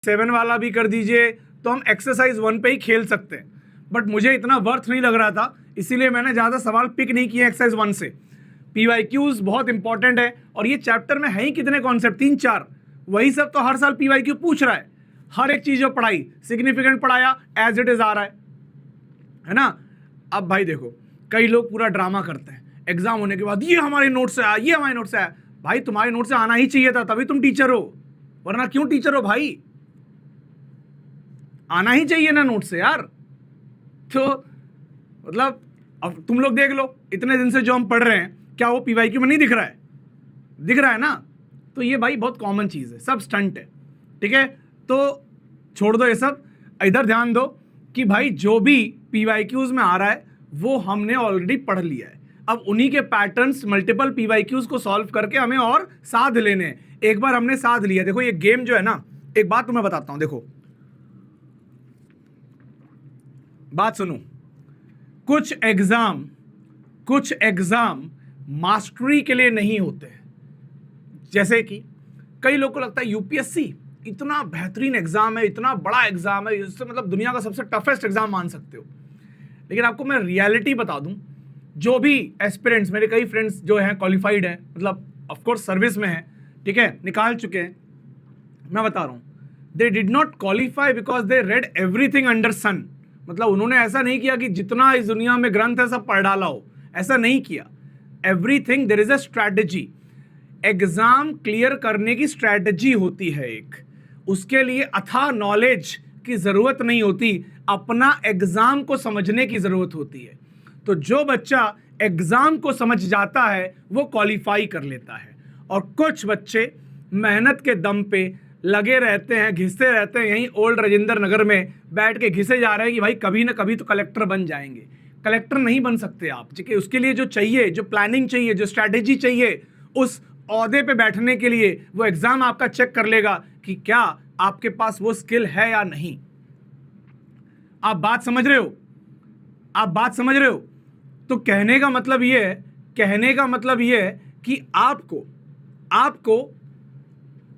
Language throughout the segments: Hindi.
7 वाला भी कर दीजिए, तो हम एक्सरसाइज 1 पे ही खेल सकते हैं। बट मुझे इतना वर्थ नहीं लग रहा था, इसीलिए मैंने ज़्यादा सवाल पिक नहीं किए एक्सरसाइज 1 से। PYQs बहुत इंपॉर्टेंट है, और ये चैप्टर में है ही कितने कॉन्सेप्ट, 3-4, वही सब तो हर साल PYQ पूछ रहा है। हर एक चीज़ जो पढ़ाई सिग्निफिकेंट पढ़ाया एज इट इज आ रहा है ना। अब भाई देखो, कई लोग पूरा ड्रामा करते हैं एग्जाम होने के बाद, ये हमारे नोट से आया, ये हमारे नोट से आया। भाई तुम्हारे नोट से आना ही चाहिए था, तभी तुम टीचर हो, वरना क्यों टीचर हो भाई? आना ही चाहिए ना नोट से यार। तो मतलब अब तुम लोग देख लो, इतने दिन से जो हम पढ़ रहे हैं, क्या वो PYQ में नहीं दिख रहा है? दिख रहा है ना। तो ये भाई बहुत कॉमन चीज़ है, सब स्टंट है, ठीक है। तो छोड़ दो ये सब, इधर ध्यान दो कि भाई जो भी PYQs में आ रहा है वो हमने ऑलरेडी पढ़ लिया है। अब उन्हीं के पैटर्न्स मल्टीपल PYQs को सॉल्व करके हमें और साध लेने हैं। एक बार हमने साध लिया, देखो ये गेम जो है ना, एक बात तुम्हें बताता हूं, देखो बात सुनो। कुछ एग्जाम मास्टरी के लिए नहीं होते हैं। जैसे कि कई लोगों को लगता है UPSC इतना बेहतरीन एग्जाम है, इतना बड़ा एग्जाम है, इससे मतलब दुनिया का सबसे टफेस्ट एग्जाम मान सकते हो। लेकिन आपको मैं रियलिटी बता दूं, जो भी एस्पिरेंट्स, मेरे कई फ्रेंड्स जो हैं क्वालिफाइड हैं, मतलब ऑफ कोर्स सर्विस में हैं, ठीक है, निकाल चुके हैं, मैं बता रहा हूं, they did not qualify because they read everything under sun. मतलब उन्होंने ऐसा नहीं किया कि जितना इस दुनिया में ग्रंथ है सब पढ़ डाला हो, ऐसा नहीं किया। Everything, there is a strategy. Exam clear करने की स्ट्रैटेजी होती है एक, उसके लिए अथाह नॉलेज की जरूरत नहीं होती, अपना एग्जाम को समझने की जरूरत होती है। तो जो बच्चा एग्जाम को समझ जाता है वो क्वालिफाई कर लेता है, और कुछ बच्चे मेहनत के दम पे लगे रहते हैं, घिसते रहते हैं, यहीं ओल्ड राजेंद्र नगर में बैठ के घिसे जा रहे हैं कि भाई कभी ना कभी तो कलेक्टर बन जाएंगे। कलेक्टर नहीं बन सकते आप, ठीक है। उसके लिए जो चाहिए, जो प्लानिंग चाहिए, जो स्ट्रैटेजी चाहिए, उस ओहदे पे बैठने के लिए वो एग्जाम आपका चेक कर लेगा कि क्या आपके पास वो स्किल है या नहीं। आप बात समझ रहे हो? आप बात समझ रहे हो? तो कहने का मतलब ये है कि आपको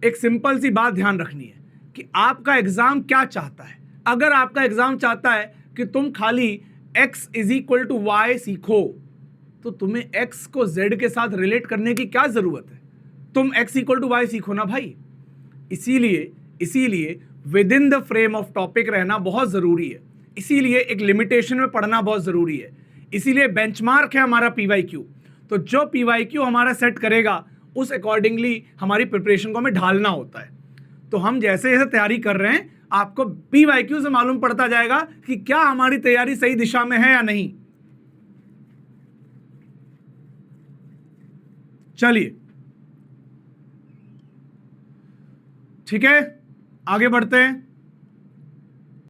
एक सिंपल सी बात ध्यान रखनी है कि आपका एग्जाम क्या चाहता है। अगर आपका एग्जाम चाहता है कि तुम खाली x = y सीखो, तो तुम्हें x को z के साथ रिलेट करने की क्या जरूरत है? तुम x = y सीखो ना भाई। इसीलिए with in the frame of topic रहना बहुत जरूरी है। इसीलिए एक लिमिटेशन में पढ़ना बहुत जरूरी है। इसीलिए बेंचमार्क है हमारा PYQ। तो जो PYQ हमारा सेट करेगा उस अकॉर्डिंगली हमारी प्रिपरेशन को हमें ढालना होता है। तो हम जैसे जैसे तैयारी कर रहे हैं, आपको PYQ से मालूम पड़ता जाएगा कि क्या हमारी तैयारी सही दिशा में है या नहीं। चलिए ठीक है, आगे बढ़ते हैं।